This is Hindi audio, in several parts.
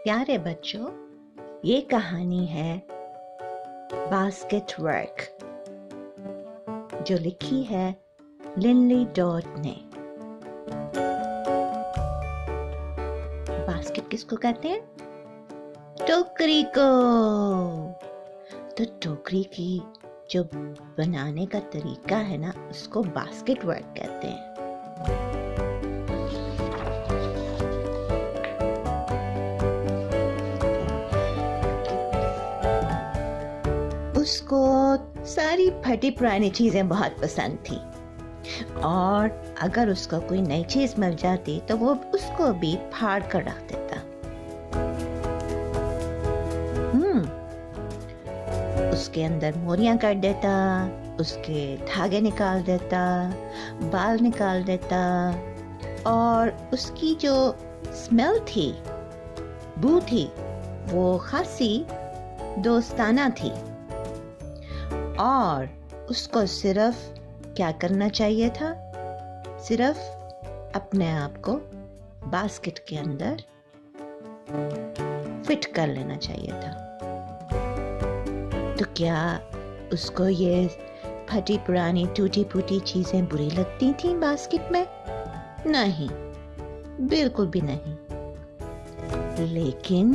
प्यारे बच्चों, ये कहानी है बास्केट वर्क जो लिखी है लिनली डॉड ने। बास्केट किसको कहते हैं? टोकरी को। तो टोकरी की जो बनाने का तरीका है ना, उसको बास्केट वर्क कहते हैं। उसको सारी फटी पुरानी चीजें बहुत पसंद थी और अगर उसको कोई नई चीज मिल जाती तो वो उसको भी फाड़ कर रख देता। उसके अंदर मोरियां कर देता, उसके धागे निकाल देता, बाल निकाल देता और उसकी जो स्मेल थी, बू थी, वो खासी दोस्ताना थी। और उसको सिर्फ क्या करना चाहिए था? सिर्फ अपने आप को बास्केट के अंदर फिट कर लेना चाहिए था। तो क्या उसको ये फटी पुरानी टूटी फूटी चीजें बुरी लगती थी बास्केट में? नहीं, बिल्कुल भी नहीं। लेकिन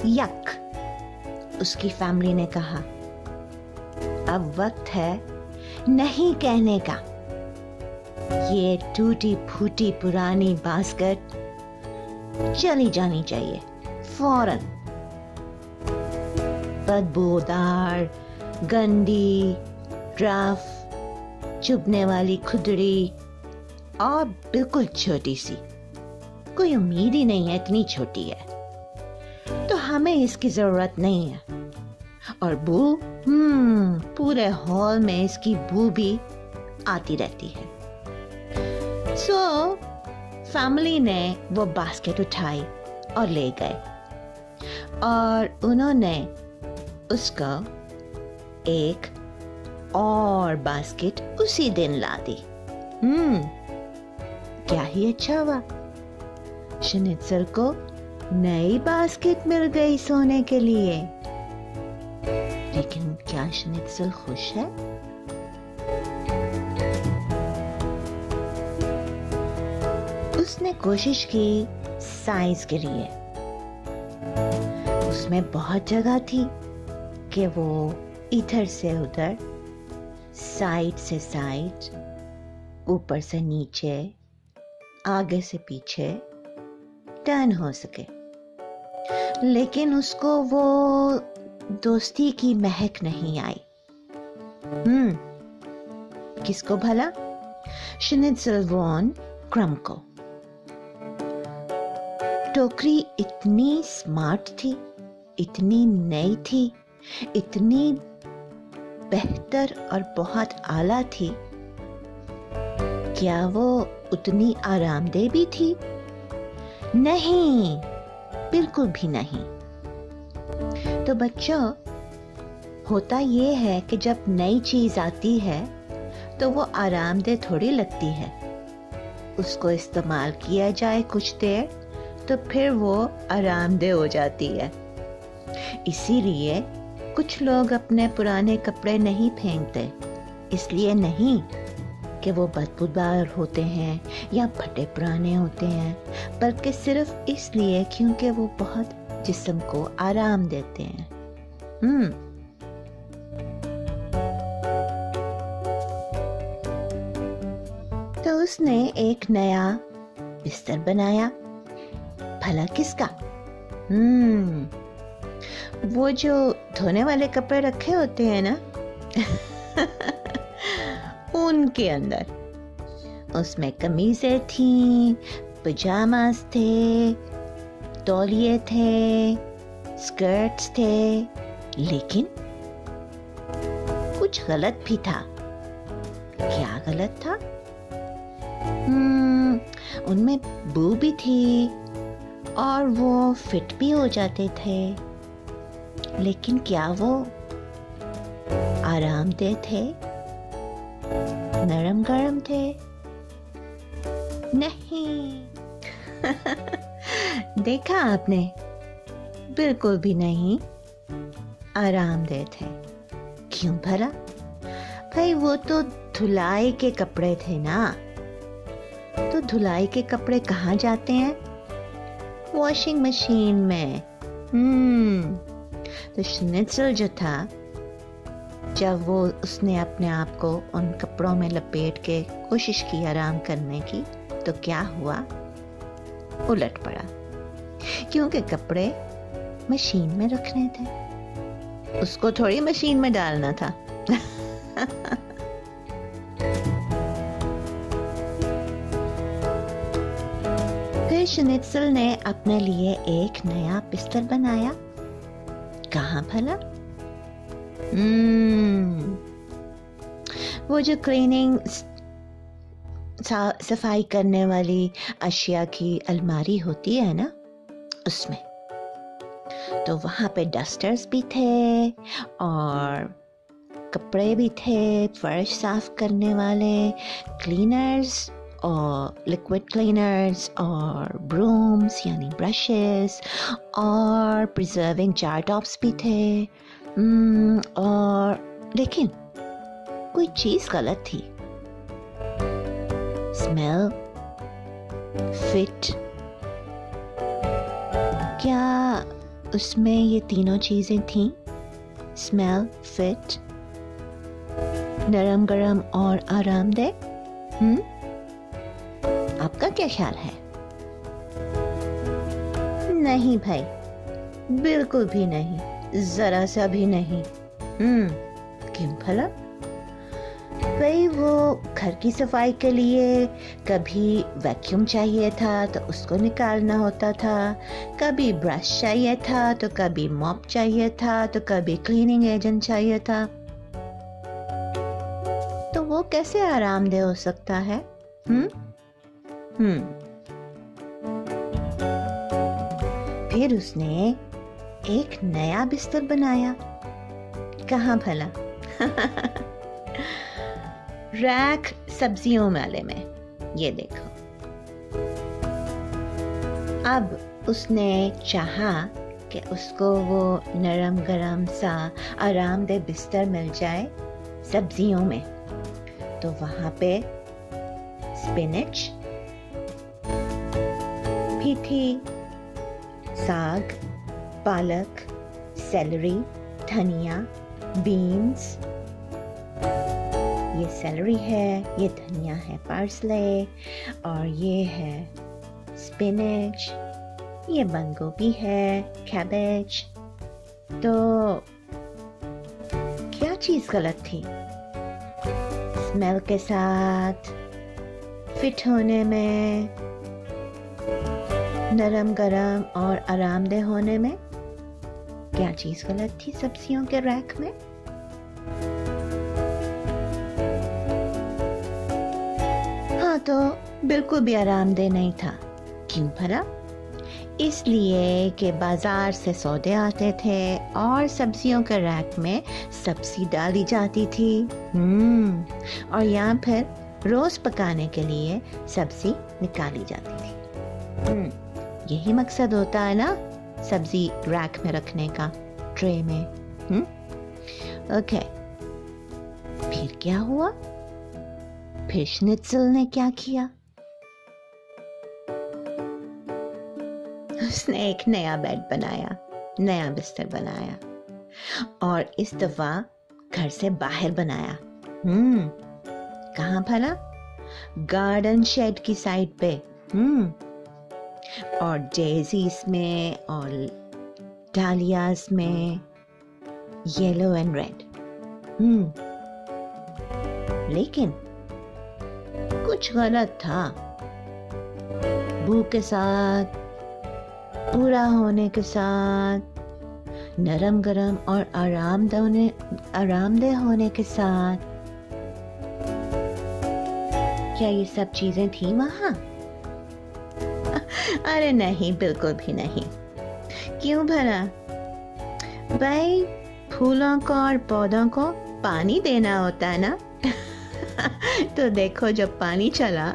यक, उसकी फैमिली ने कहा, अब वक्त है नहीं कहने का। ये टूटी फूटी पुरानी बास्केट चली जानी चाहिए फौरन। बदबूदार, गंदी, रफ, चुभने वाली खुदड़ी और बिल्कुल छोटी सी। कोई उम्मीद ही नहीं है, इतनी छोटी है। तो हमें इसकी जरूरत नहीं है। और बू, पूरे हॉल में इसकी बू भी आती रहती है। सो फैमिली ने वो बास्केट उठाई और ले गए और उन्होंने उसको एक और बास्केट उसी दिन ला दी। क्या ही अच्छा हुआ, शनित्सर को नई बास्केट मिल गई सोने के लिए। लेकिन क्या शनित्सल खुश है? उसने कोशिश की साइज के लिए। उसमें बहुत जगह थी कि वो इधर से उधर, साइड से साइड, ऊपर से नीचे, आगे से पीछे टर्न हो सके। लेकिन उसको वो दोस्ती की महक नहीं आई। किसको भला? शनित्सल वॉन क्रम को। टोकरी इतनी स्मार्ट थी, इतनी नई थी, इतनी बेहतर और बहुत आला थी। क्या वो उतनी आरामदेह भी थी? नहीं, बिल्कुल भी नहीं। तो बच्चों, होता ये है कि जब नई चीज आती है तो वो आरामदेह थोड़ी लगती है। उसको इस्तेमाल किया जाए कुछ देर तो फिर वो आरामदेह हो जाती है। इसीलिए कुछ लोग अपने पुराने कपड़े नहीं फेंकते, इसलिए नहीं कि वो बदबूदार होते हैं या फटे पुराने होते हैं, बल्कि सिर्फ इसलिए क्योंकि वो बहुत जिस्म को आराम देते हैं। तो उसने एक नया बिस्तर बनाया। भला किसका? वो जो धोने वाले कपड़े रखे होते हैं ना उनके अंदर। उसमें कमीजें थीं, पजामास थे, तौलिए थे, स्कर्ट्स थे, लेकिन कुछ गलत भी था। क्या गलत था? उनमें बू भी थी और वो फिट भी हो जाते थे, लेकिन क्या वो आरामदेह थे? नरम गरम थे? नहीं। देखा आपने, बिल्कुल भी नहीं आरामदेह थे। क्यों भला? भाई वो तो धुलाई के कपड़े थे ना। तो धुलाई के कपड़े कहाँ जाते हैं? वॉशिंग मशीन में। तो श्निट्ज़ल जो था, जब वो उसने अपने आप को उन कपड़ों में लपेट के कोशिश की आराम करने की, तो क्या हुआ? उलट पड़ा, क्योंकि कपड़े मशीन में रखने थे, उसको थोड़ी मशीन में डालना था। फिर श्निट्ज़ल ने अपने लिए एक नया बिस्तर बनाया। कहाँ भला? वो जो क्लीनिंग सफाई करने वाली अशिया की अलमारी होती है ना, उसमें। तो वहां पे डस्टर्स भी थे और कपड़े भी थे, फर्श साफ करने वाले क्लीनर्स और लिक्विड क्लीनर्स और ब्रूम्स यानी ब्रशेस और प्रिजर्विंग जार टॉप्स भी थे। और लेकिन कोई चीज गलत थी। स्मेल, फिट, क्या उसमें ये तीनों चीजें थीं? स्मेल, फिट, नरम गरम और आरामदेह। आपका क्या ख्याल है? नहीं भाई, बिल्कुल भी नहीं, जरा सा भी नहीं। क्यों भला? भाई वो घर की सफाई के लिए कभी वैक्यूम चाहिए था तो उसको निकालना होता था, कभी ब्रश चाहिए था तो कभी मॉप चाहिए था, तो कभी क्लीनिंग एजेंट चाहिए था। तो वो कैसे आरामदेह हो सकता है? फिर उसने एक नया बिस्तर बनाया। कहाँ भला? रैक सब्जियों वाले में। ये देखो। अब उसने चाहा कि उसको वो नरम गरम सा आरामदेह बिस्तर मिल जाए सब्जियों में। तो वहां पे स्पिनच भी थी, साग, पालक, सेलरी, धनिया, बीन्स। ये सेलरी है, ये धनिया है पार्सले, और ये है स्पिनच, ये बंद गोभी है, कैबेज। तो क्या चीज गलत थी? स्मेल के साथ, फिट होने में, नरम गरम और आरामदेह होने में क्या चीज गलत थी सब्जियों के रैक में? हाँ, तो बिल्कुल भी आरामदेह नहीं था। क्यों भला? इसलिए कि बाजार से सौदे आते थे और सब्जियों के रैक में सब्जी डाली जाती थी। और यहाँ फिर रोज पकाने के लिए सब्जी निकाली जाती थी। यही मकसद होता है ना सब्जी रैक में रखने का, ट्रे में। ओके, फिर क्या हुआ? फिर श्निट्ज़ल ने क्या किया? उसने एक नया बेड बनाया, नया बिस्तर बनाया, और इस दफा घर से बाहर बनाया। कहाँ भला? गार्डन शेड की साइड पे। और डेजीज में और डालियाज में, येलो एंड रेड। लेकिन कुछ गलत था। बू के साथ, पूरा होने के साथ, नरम गरम और आरामदेह होने के साथ, क्या ये सब चीजें थी वहां? अरे नहीं, बिल्कुल भी नहीं। क्यों भला? भाई फूलों को और पौधों को पानी देना होता है ना। तो देखो, जब पानी चला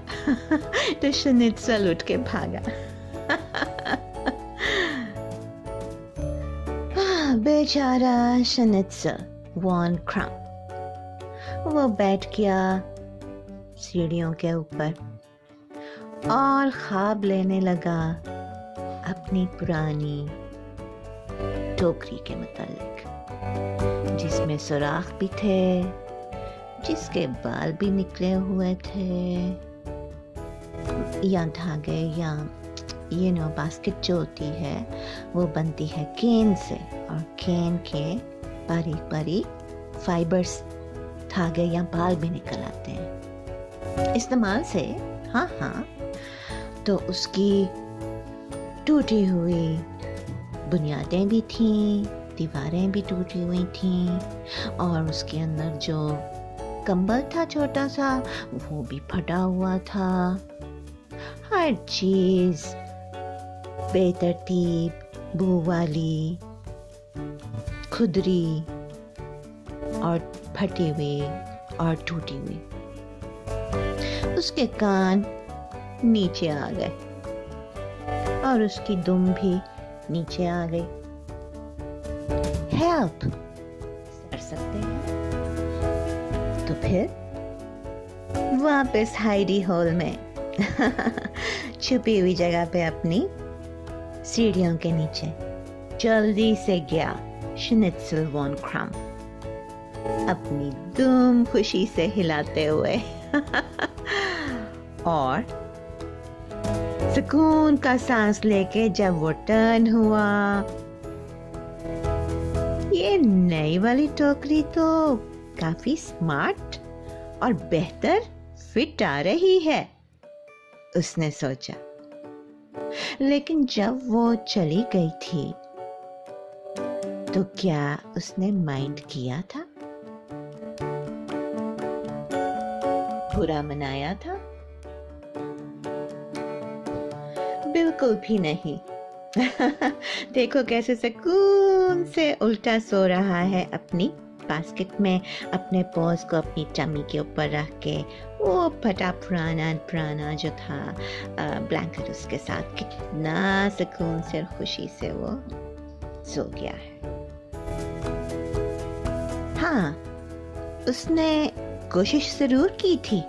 तो श्निट्ज़ल उठ के भागा। बेचारा शनित्सल वॉन क्रम, वो बैठ गया सीढ़ियों के ऊपर और ख्वाब लेने लगा अपनी पुरानी टोकरी के मुतालिक, जिसमें सुराख भी थे, जिसके बाल भी निकले हुए थे, या धागे या बास्केट जो होती है वो बनती है केन से, और केन के बारीक बारीक फाइबर्स धागे या बाल भी निकल आते हैं इस्तेमाल से। हाँ, तो उसकी टूटी हुई बुनियादें भी थीं, दीवारें भी टूटी हुई थीं, और उसके अंदर जो कंबल था छोटा सा वो भी फटा हुआ था। हर चीज बेतरतीब, बू वाली, खुदरी और फटी हुई और टूटी हुई। उसके कान नीचे आ गए और उसकी दुम भी नीचे आ गई। हेल्प कर सकते हैं। तो फिर वापस हाइडी हॉल में छुपी हुई जगह पे अपनी सीढ़ियों के नीचे जल्दी से गया शनित्सल वॉन क्रम, अपनी दुम खुशी से हिलाते हुए और सुकून का सांस लेके जब वो टर्न हुआ, ये नई वाली टोकरी तो काफी स्मार्ट और बेहतर फिट आ रही है, उसने सोचा। लेकिन जब वो चली गई थी तो क्या उसने माइंड किया था, बुरा मनाया था? बिल्कुल भी नहीं। देखो कैसे सुकून से उल्टा सो रहा है अपनी बास्केट में, अपने पॉज को अपनी टमी के ऊपर रख के, वो फटा पुराना जो था ब्लैंकेट उसके साथ, कितना सुकून से और खुशी से वो सो गया है। हाँ, उसने कोशिश जरूर की थी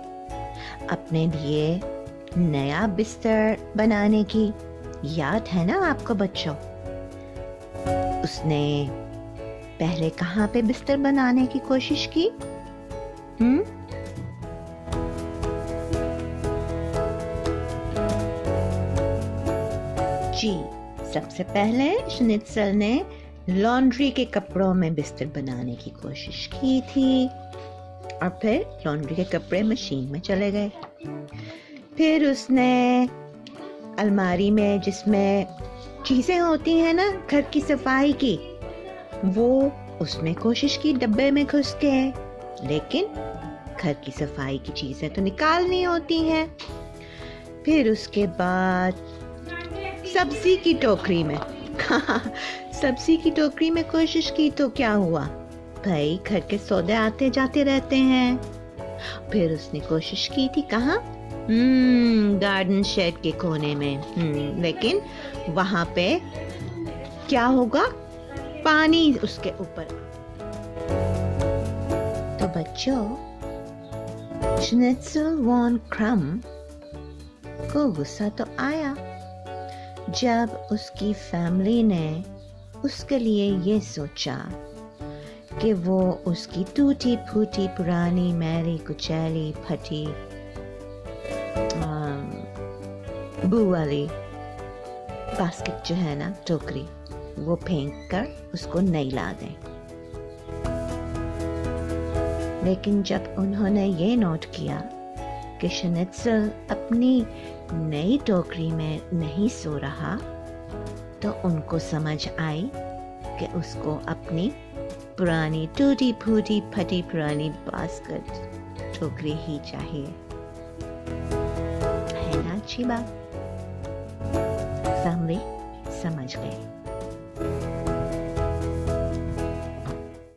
अपने लिए नया बिस्तर बनाने की, याद है ना आपको बच्चों? उसने पहले कहाँ पे बिस्तर बनाने की कोशिश की? जी, सबसे पहले शनित्सल ने लॉन्ड्री के कपड़ों में बिस्तर बनाने की कोशिश की थी, और फिर लॉन्ड्री के कपड़े मशीन में चले गए। फिर उसने अलमारी में जिसमें चीजें होती हैं ना घर की सफाई की, वो उसमें कोशिश की डब्बे में घुस के, लेकिन घर की सफाई की चीजें तो निकालनी होती हैं। फिर उसके बाद सब्जी की टोकरी में सब्जी की टोकरी में कोशिश की तो क्या हुआ भाई, घर के सौदे आते जाते रहते हैं। फिर उसने कोशिश की थी कहाँ? गार्डन शेड के कोने में, लेकिन वहां पे क्या होगा, पानी उसके ऊपर। तो बच्चों, शनित्सल वॉन क्रम को गुस्सा तो आया जब उसकी फैमिली ने उसके लिए ये सोचा कि वो उसकी टूटी फूटी पुरानी मैली कुचैली फटी बू वाली बास्केट जो है ना टोकरी, वो फेंक कर उसको नई ला दें। लेकिन जब उन्होंने ये नोट किया कि शनित्सल अपनी नई टोकरी में नहीं सो रहा, तो उनको समझ आई कि उसको अपनी पुरानी टूटी फूटी फटी पुरानी बास्केट टोकरी ही चाहिए। है ना अच्छी बात? फैमिली समझ गई।